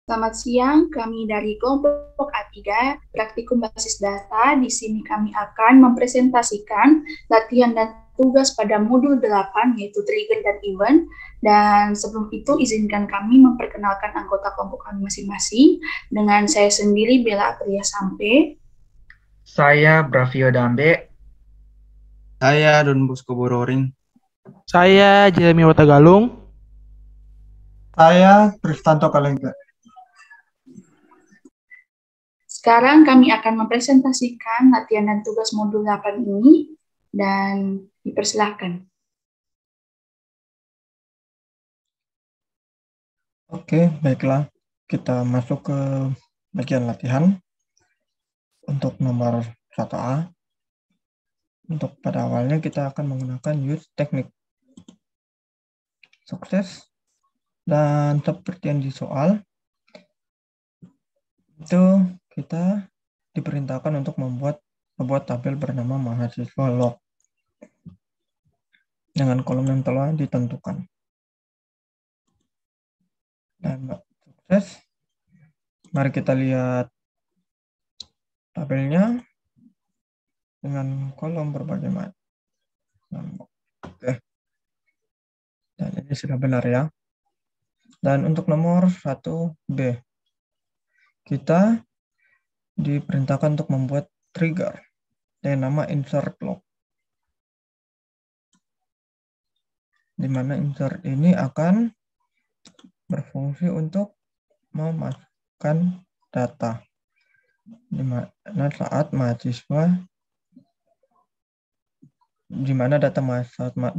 Selamat siang, kami dari kelompok A3, Praktikum Basis Data. Di sini kami akan mempresentasikan latihan dan tugas pada modul 8, yaitu Trigger dan Event. Dan sebelum itu, izinkan kami memperkenalkan anggota kelompok kami masing-masing. Dengan saya sendiri, Bella Aprilia Sampe. Saya Bravio Dambe. Saya Don Bosco Bororing. Saya Jeremy Watagalung. Saya Tristanto Kalengga. Sekarang kami akan mempresentasikan latihan dan tugas modul 8 ini, dan dipersilahkan. Oke, baiklah. Kita masuk ke bagian latihan. Untuk nomor 1A. Untuk pada awalnya kita akan menggunakan use teknik. Sukses. Dan seperti yang di soal, itu kita diperintahkan untuk membuat tabel bernama mahasiswa log dengan kolom yang telah ditentukan. Dan sukses. Mari kita lihat tabelnya dengan kolom berbagai macam. Oke. Dan ini sudah benar ya. Dan untuk nomor 1B, kita diperintahkan untuk membuat trigger dengan nama insert log. Di mana insert ini akan berfungsi untuk memasukkan data. Di mana saat mahasiswa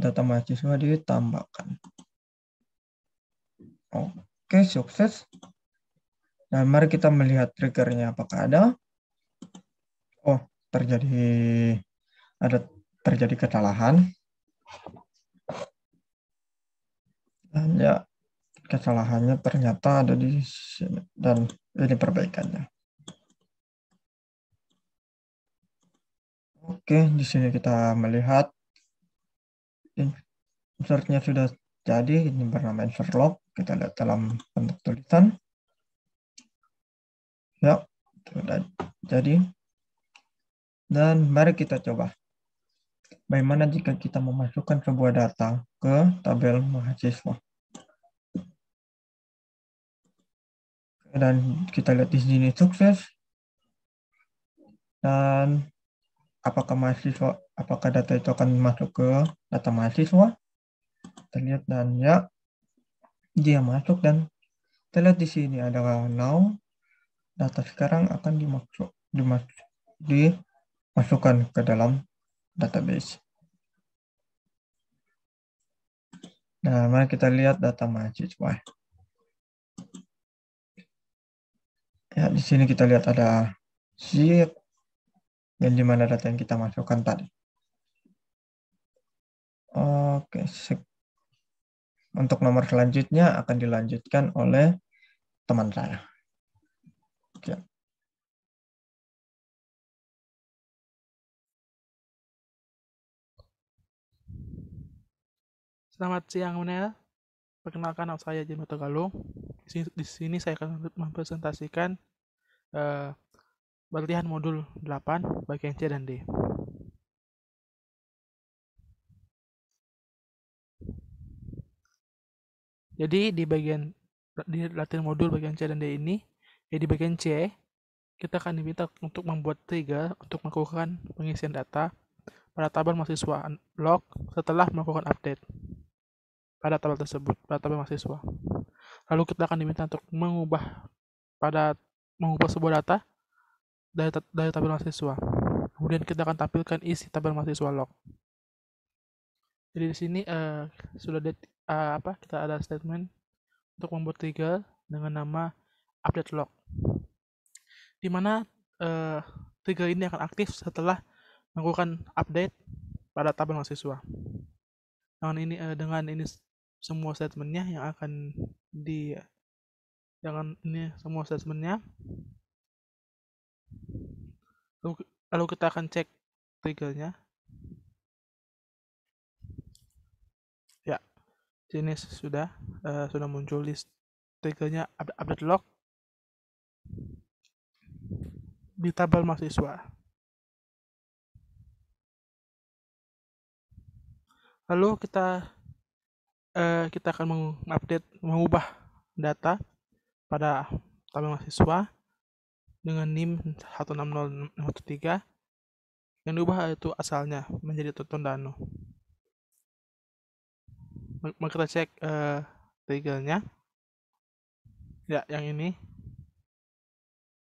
data mahasiswa ditambahkan. Oke, sukses. Dan mari kita melihat triggernya apakah ada. Oh, terjadi kesalahan. Dan ya, kesalahannya ternyata ada di sini, dan ini perbaikannya. Oke, di sini kita melihat insertnya sudah jadi, ini bernama insert log. Kita lihat dalam bentuk tulisan. Ya, sudah jadi. Dan mari kita coba. Bagaimana jika kita memasukkan sebuah data ke tabel mahasiswa? Dan kita lihat di sini sukses. Dan apakah data itu akan masuk ke data mahasiswa? Kita lihat dan ya, dia masuk, dan kita lihat di sini ada now. Data sekarang akan dimasukkan ke dalam database. Nah, mari kita lihat data mahasiswa. Ya, di sini kita lihat ada sheet yang dimana data yang kita masukkan tadi. Oke, untuk nomor selanjutnya akan dilanjutkan oleh teman saya. Oke. Selamat siang, Munel. Perkenalkan, nama saya Jeremy Watagalung. Di sini saya akan mempresentasikan latihan modul 8 bagian C dan D. Jadi di latihan modul bagian C dan D ini, di bagian C kita akan diminta untuk membuat trigger untuk melakukan pengisian data pada tabel mahasiswa log setelah melakukan update pada tabel tersebut, pada tabel mahasiswa. Lalu kita akan diminta untuk mengubah sebuah data dari tabel mahasiswa. Kemudian kita akan tampilkan isi tabel mahasiswa log. Jadi di sini kita ada statement untuk membuat trigger dengan nama update log, di mana trigger ini akan aktif setelah melakukan update pada tabel mahasiswa. Dengan ini semua statementnya yang akan semua statementnya. Lalu kita akan cek triggernya. Ya, sini sudah muncul list triggernya update log. di tabel mahasiswa. Lalu kita akan mengubah data pada tabel mahasiswa dengan NIM 160613. Yang diubah itu asalnya menjadi Tondano. Mari kita cek triggernya. Ya, yang ini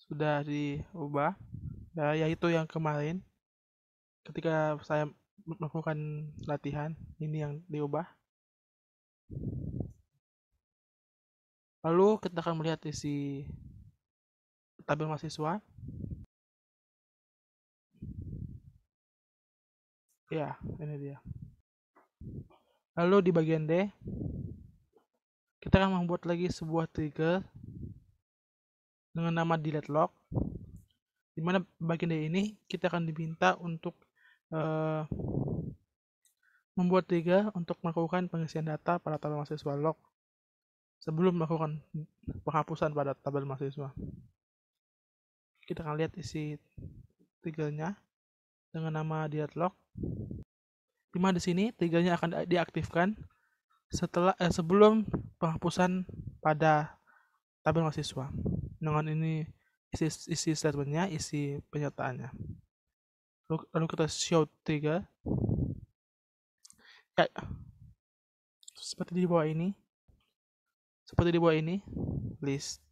sudah diubah. Ya, yaitu yang kemarin ketika saya melakukan latihan, ini yang diubah. Lalu kita akan melihat isi tabel mahasiswa. Ya, ini dia. Lalu di bagian D, kita akan membuat lagi sebuah trigger dengan nama delete log, di mana bagian D ini kita akan diminta untuk membuat trigger untuk melakukan pengisian data pada tabel mahasiswa log sebelum melakukan penghapusan pada tabel mahasiswa. Kita akan lihat isi triggernya dengan nama delete log, di mana di sini triggernya akan diaktifkan sebelum penghapusan pada tabel mahasiswa. Dengan ini isi statementnya, isi penyertaannya. Lalu kita show trigger. Ya, seperti di bawah ini. List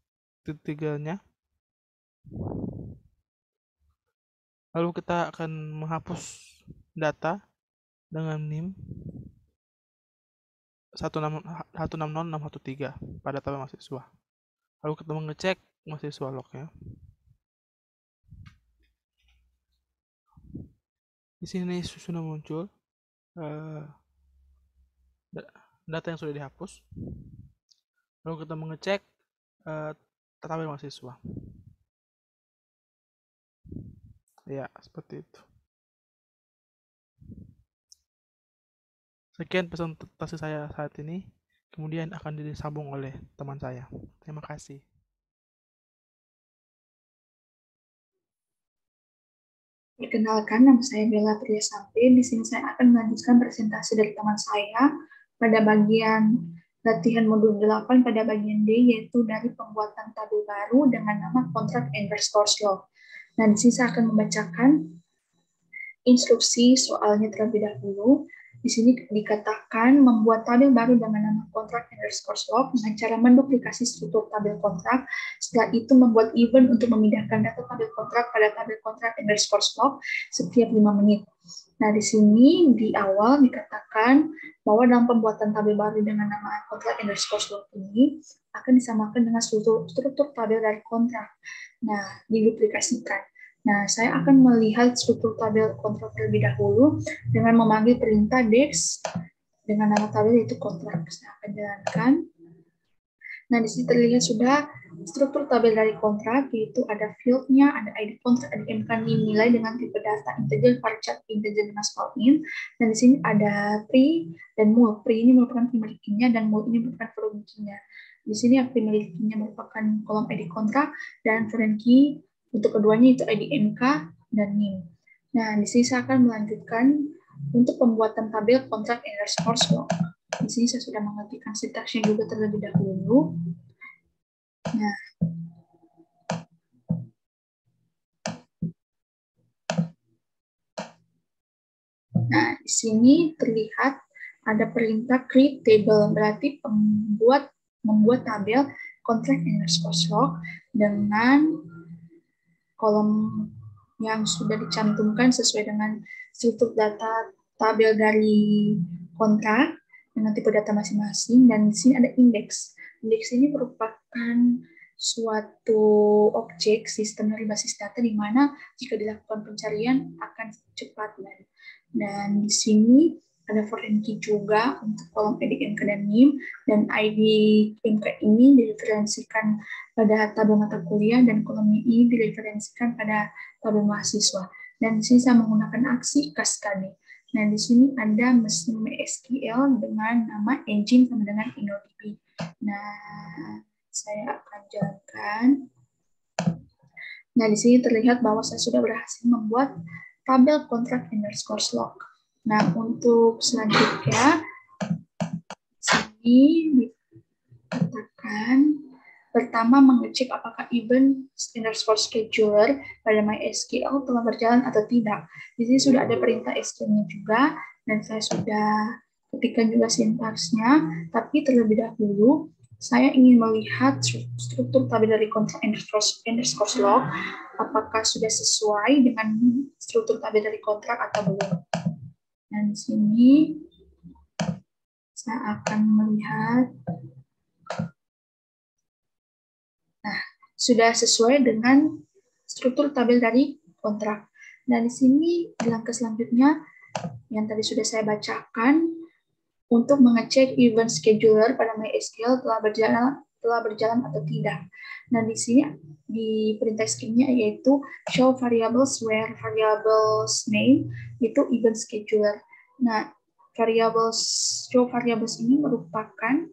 triggernya. Lalu kita akan menghapus data dengan NIM 160613 pada tabel mahasiswa. Lalu kita mengecek mahasiswa lognya. Di sini sudah muncul data yang sudah dihapus. Lalu kita mengecek tabel mahasiswa. Ya, seperti itu. Sekian presentasi saya saat ini. Kemudian akan disambung oleh teman saya. Terima kasih. Perkenalkan, nama saya Bella Priyasampi. Di sini saya akan melanjutkan presentasi dari teman saya pada bagian latihan modul 8 pada bagian D, yaitu dari pembuatan tabel baru dengan nama contract underscore log. Nah, di sini saya akan membacakan instruksi soalnya terlebih dahulu. Di sini dikatakan membuat tabel baru dengan nama contract underscore log dengan cara menduplikasi struktur tabel kontrak. Setelah itu membuat event untuk memindahkan data tabel kontrak pada tabel contract underscore log setiap 5 menit. Nah, di sini di awal dikatakan bahwa dalam pembuatan tabel baru dengan nama contract underscore log ini akan disamakan dengan struktur tabel dari kontrak. Nah, diduplikasikan. Nah, saya akan melihat struktur tabel kontrak terlebih dahulu dengan memanggil perintah dex dengan nama tabel yaitu kontrak. Saya akan jalankan. Nah, di sini terlihat sudah struktur tabel dari kontrak, yaitu ada field-nya, ada ID kontrak, ada MK nilai dengan tipe data integer, varchar integer dengan spell in. Dan di sini ada pri dan mul. Pri ini merupakan primary key-nya dan mul ini merupakan foreign key-nya. Di sini yang primary key-nya merupakan kolom ID kontrak dan foreign key untuk keduanya itu ID MK dan NIM. Nah, di sini saya akan melanjutkan untuk pembuatan tabel kontrak underscore log. Di sini saya sudah mengertikan sintaksnya juga terlebih dahulu. Nah, di sini terlihat ada perintah create table, berarti membuat tabel contract underscore log dengan kolom yang sudah dicantumkan sesuai dengan struktur data tabel dari kontrak dengan tipe data masing-masing, dan di sini ada indeks. Indeks ini merupakan suatu objek sistem dari basis data di mana jika dilakukan pencarian akan cepat. Dan di sini ada foreign key juga untuk kolom ID MK dan NIM, dan ID MK ini direferensikan pada tabel mata kuliah dan kolom ini direferensikan pada tabel mahasiswa. Dan di sini saya menggunakan aksi Cascade. Nah, di sini ada mesin MySQL dengan nama engine sama dengan InnoDB. Nah, saya akan jalankan. Nah, di sini terlihat bahwa saya sudah berhasil membuat tabel kontrak underscore log. Nah, untuk selanjutnya, sini dikatakan pertama mengecek apakah event underscore scheduler pada MySQL telah berjalan atau tidak. Di sini sudah ada perintah SQL-nya juga, dan saya sudah ketikkan juga sintaksnya, tapi terlebih dahulu saya ingin melihat struktur tabel dari kontrak underscore log, apakah sudah sesuai dengan struktur tabel dari kontrak atau belum. Dan di sini saya akan melihat, nah, sudah sesuai dengan struktur tabel dari kontrak. Dan di sini di langkah selanjutnya yang tadi sudah saya bacakan, untuk mengecek event scheduler pada MySQL telah berjalan atau tidak. Nah, di sini di perintah script-nya yaitu show variables where variables name itu event scheduler. Nah, show variables ini merupakan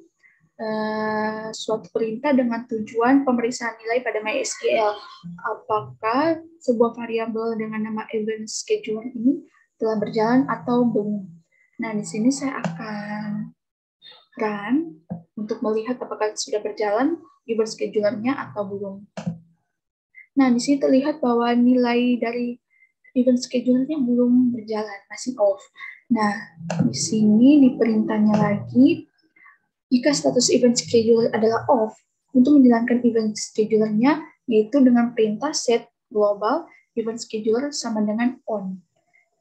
suatu perintah dengan tujuan pemeriksaan nilai pada MySQL. Apakah sebuah variabel dengan nama event scheduler ini telah berjalan atau belum. Nah, di sini saya akan run untuk melihat apakah sudah berjalan event scheduler-nya atau belum. Nah, di sini terlihat bahwa nilai dari event scheduler-nya belum berjalan, masih off. Nah, di sini di perintahnya lagi, jika status event scheduler adalah off, untuk menjalankan event scheduler-nya, yaitu dengan perintah set global event scheduler sama dengan on.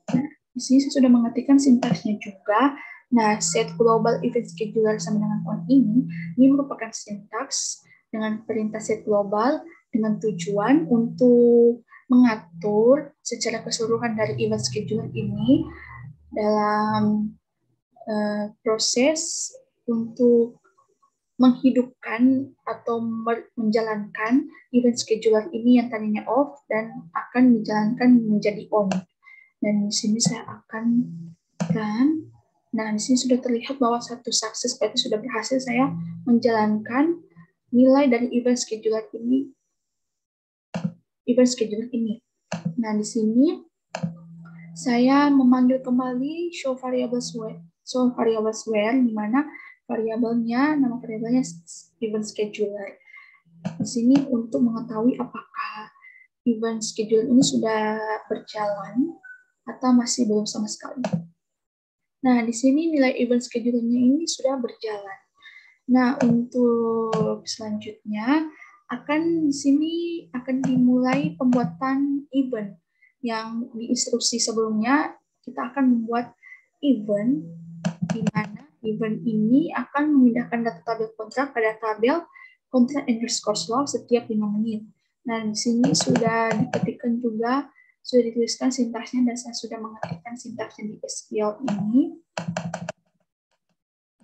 Nah, di sini saya sudah mengetikkan sintaksnya juga. Nah, set global event scheduler sama dengan on ini merupakan sintaks dengan perintah set global dengan tujuan untuk mengatur secara keseluruhan dari event scheduler ini dalam proses untuk menghidupkan atau menjalankan event scheduler ini yang tadinya off dan akan dijalankan menjadi on. Dan di sini saya akan run. Nah, di sini sudah terlihat bahwa satu sukses, berarti sudah berhasil saya menjalankan nilai dari event scheduler ini. Nah, di sini saya memanggil kembali show variables where, di mana nama variabelnya event scheduler. Di sini untuk mengetahui apakah event scheduler ini sudah berjalan atau masih belum sama sekali. Nah, di sini nilai event scheduler-nya ini sudah berjalan. Nah, untuk selanjutnya di sini akan dimulai pembuatan event yang di instruksi sebelumnya kita akan membuat event di mana event ini akan memindahkan data tabel kontrak pada tabel kontrak underscore log setiap 5 menit. Nah, di sini sudah diketikkan juga, sudah dituliskan sintaksnya dan saya sudah mengetikkan sintaksnya di SQL ini.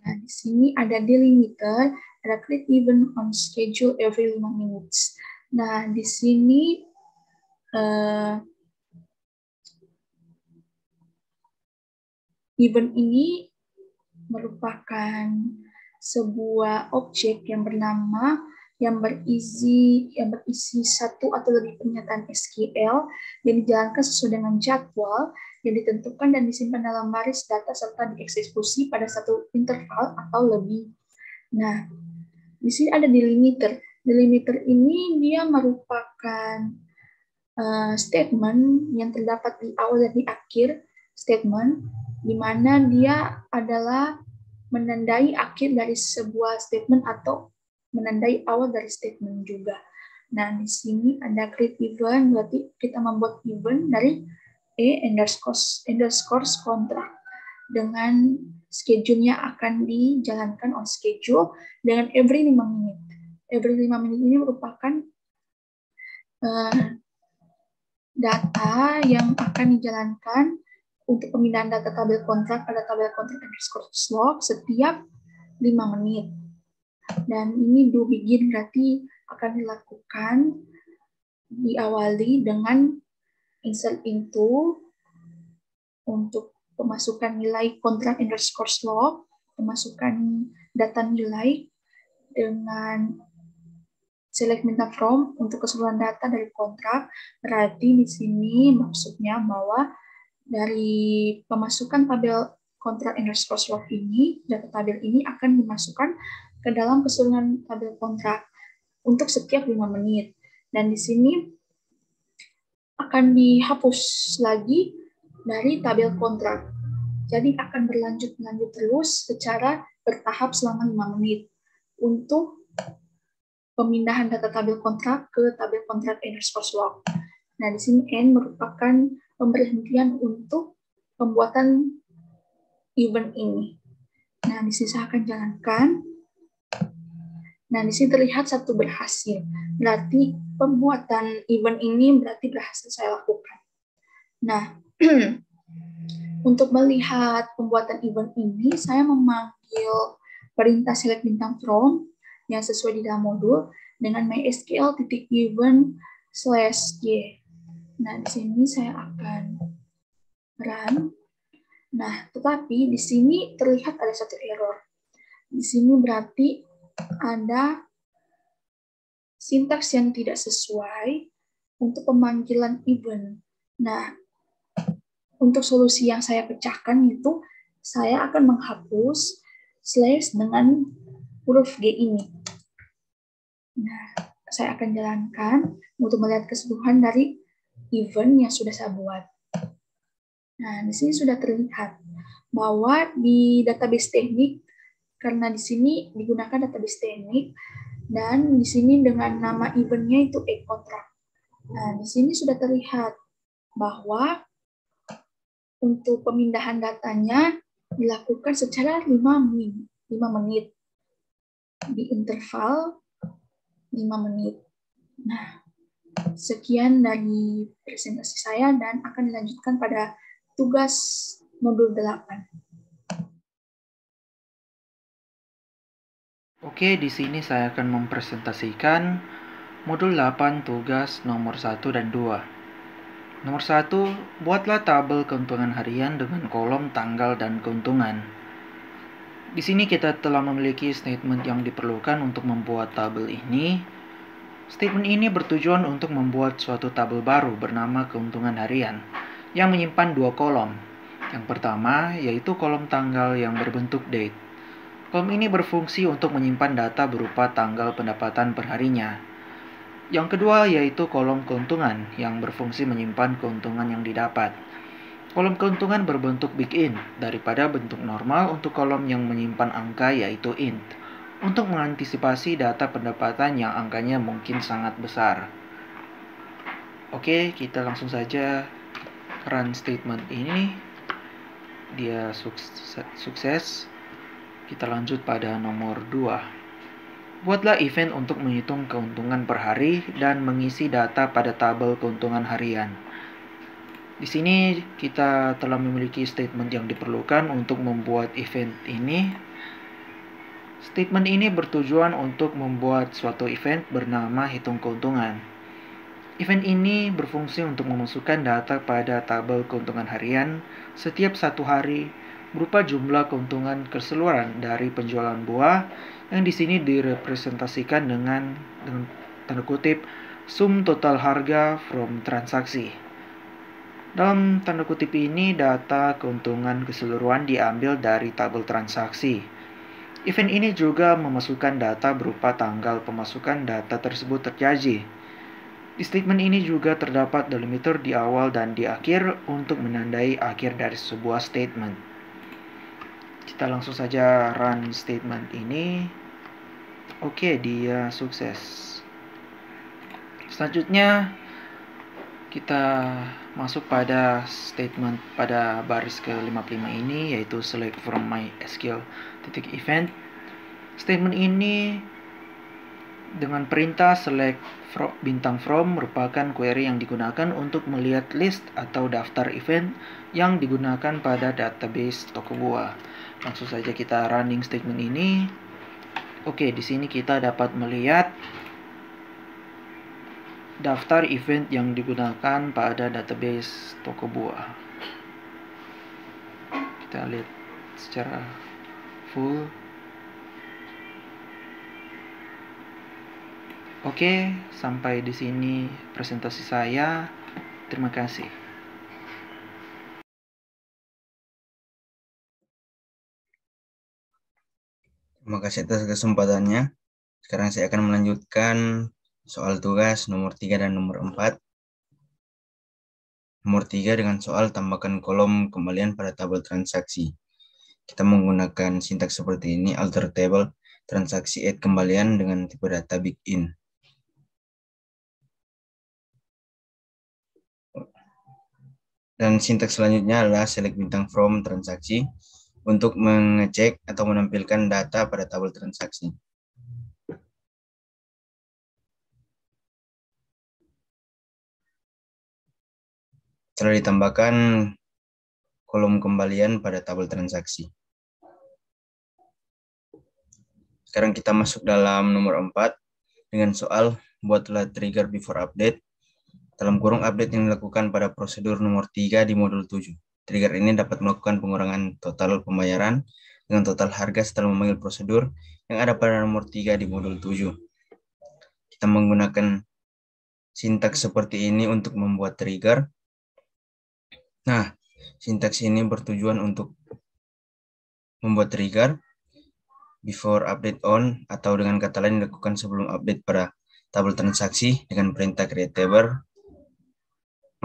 Nah, di sini ada delimiter, ada create event on schedule every 5 minutes. Nah, di sini event ini merupakan sebuah objek yang berisi satu atau lebih pernyataan SQL yang dijalankan sesuai dengan jadwal yang ditentukan dan disimpan dalam baris data serta dieksekusi pada satu interval atau lebih. Nah, di sini ada delimiter. Delimiter ini dia merupakan statement yang terdapat di awal dan di akhir statement, di mana dia adalah menandai akhir dari sebuah statement atau menandai awal dari statement juga. Nah, di sini ada create event, berarti kita membuat event dari underscore kontrak dengan schedule-nya akan dijalankan on schedule dengan every 5 menit. Every 5 menit ini merupakan data yang akan dijalankan untuk pemindahan data tabel kontrak pada tabel kontrak underscore log setiap 5 menit. Dan ini do begin berarti akan dilakukan diawali dengan insert into untuk pemasukan nilai kontrak underscore log, pemasukan data nilai dengan select bintang from untuk keseluruhan data dari kontrak. Berarti di sini maksudnya bahwa dari pemasukan tabel kontrak underscore swap ini, data tabel ini akan dimasukkan ke dalam keseluruhan tabel kontrak untuk setiap 5 menit. Dan di sini akan dihapus lagi dari tabel kontrak. Jadi akan berlanjut terus secara bertahap selama 5 menit untuk pemindahan data tabel kontrak ke tabel kontrak underscore swap. Nah, di sini N merupakan pemberhentian untuk pembuatan event ini. Nah, di sini saya akan jalankan. Nah, di sini terlihat satu berhasil. Berarti pembuatan event ini berarti berhasil saya lakukan. Nah, untuk melihat pembuatan event ini, saya memanggil perintah select bintang from yang sesuai di dalam modul dengan mysql.event/y. Nah, di sini saya akan run. Nah, tetapi di sini terlihat ada satu error. Di sini berarti ada sintaks yang tidak sesuai untuk pemanggilan event. Nah, untuk solusi yang saya pecahkan itu, saya akan menghapus slash dengan huruf G ini. Nah, saya akan jalankan untuk melihat keseluruhan dari event yang sudah saya buat. Nah, di sini sudah terlihat bahwa di database teknik, karena di sini digunakan database teknik, dan di sini dengan nama eventnya itu e-contract. Nah, di sini sudah terlihat bahwa untuk pemindahan datanya dilakukan secara 5 menit di interval 5 menit. Nah, sekian dari presentasi saya dan akan dilanjutkan pada tugas modul 8. Oke, di sini saya akan mempresentasikan modul 8 tugas nomor 1 dan 2. Nomor 1, buatlah tabel keuntungan harian dengan kolom tanggal dan keuntungan. Di sini kita telah memiliki statement yang diperlukan untuk membuat tabel ini. Statement ini bertujuan untuk membuat suatu tabel baru bernama keuntungan harian yang menyimpan 2 kolom. Yang pertama yaitu kolom tanggal yang berbentuk date. Kolom ini berfungsi untuk menyimpan data berupa tanggal pendapatan perharinya. Yang kedua yaitu kolom keuntungan yang berfungsi menyimpan keuntungan yang didapat. Kolom keuntungan berbentuk big int daripada bentuk normal untuk kolom yang menyimpan angka yaitu int, untuk mengantisipasi data pendapatan yang angkanya mungkin sangat besar. Oke, kita langsung saja run statement ini. Dia sukses. Kita lanjut pada nomor 2. Buatlah event untuk menghitung keuntungan per hari dan mengisi data pada tabel keuntungan harian. Di sini kita telah memiliki statement yang diperlukan untuk membuat event ini. Statement ini bertujuan untuk membuat suatu event bernama hitung keuntungan. Event ini berfungsi untuk memasukkan data pada tabel keuntungan harian setiap 1 hari berupa jumlah keuntungan keseluruhan dari penjualan buah yang di sini direpresentasikan dengan tanda kutip sum total harga from transaksi. Dalam tanda kutip ini data keuntungan keseluruhan diambil dari tabel transaksi. Event ini juga memasukkan data berupa tanggal pemasukan data tersebut terjadi. Di statement ini juga terdapat delimiter di awal dan di akhir untuk menandai akhir dari sebuah statement. Kita langsung saja run statement ini. Oke, dia sukses. Selanjutnya kita masuk pada statement pada baris ke-55 ini, yaitu select from mysql.event. Statement ini dengan perintah select bintang from merupakan query yang digunakan untuk melihat list atau daftar event yang digunakan pada database toko buah. Langsung saja kita running statement ini. Oke, di sini kita dapat melihat daftar event yang digunakan pada database toko buah. Kita lihat secara full. Oke, sampai di sini presentasi saya. Terima kasih. Terima kasih atas kesempatannya. Sekarang saya akan melanjutkan soal tugas nomor 3 dan nomor 4. Nomor 3 dengan soal tambahkan kolom kembalian pada tabel transaksi. Kita menggunakan sintaks seperti ini, alter table, transaksi add kembalian dengan tipe data big in. Dan sintaks selanjutnya adalah select bintang from transaksi untuk mengecek atau menampilkan data pada tabel transaksi. Setelah ditambahkan kolom kembalian pada tabel transaksi. Sekarang kita masuk dalam nomor 4 dengan soal buatlah trigger before update. Dalam kurung update yang dilakukan pada prosedur nomor 3 di modul 7. Trigger ini dapat melakukan pengurangan total pembayaran dengan total harga setelah memanggil prosedur yang ada pada nomor 3 di modul 7. Kita menggunakan sintaks seperti ini untuk membuat trigger. Nah, sintaks ini bertujuan untuk membuat trigger before update on atau dengan kata lain dilakukan sebelum update pada tabel transaksi dengan perintah create table.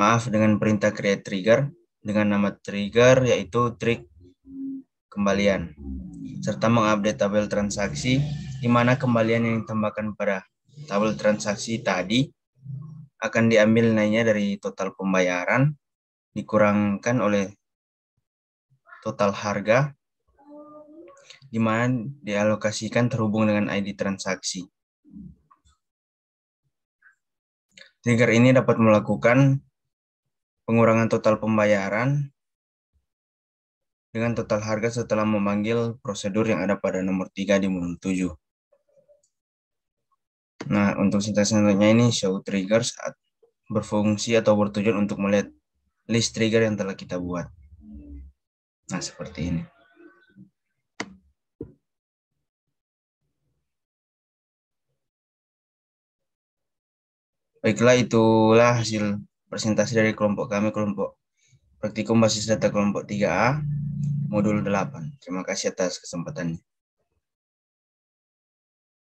Dengan perintah create trigger dengan nama trigger yaitu trig kembalian serta mengupdate tabel transaksi di mana kembalian yang ditambahkan pada tabel transaksi tadi akan diambil nilainya dari total pembayaran dikurangkan oleh total harga di mana dialokasikan terhubung dengan ID transaksi. Trigger ini dapat melakukan pengurangan total pembayaran dengan total harga setelah memanggil prosedur yang ada pada nomor 3 di modul 7. Nah, untuk sintaks selanjutnya ini show triggers berfungsi atau bertujuan untuk melihat list trigger yang telah kita buat. Nah, seperti ini. Baiklah, itulah hasil presentasi dari kelompok kami, kelompok praktikum basis data kelompok 3A, modul 8. Terima kasih atas kesempatannya.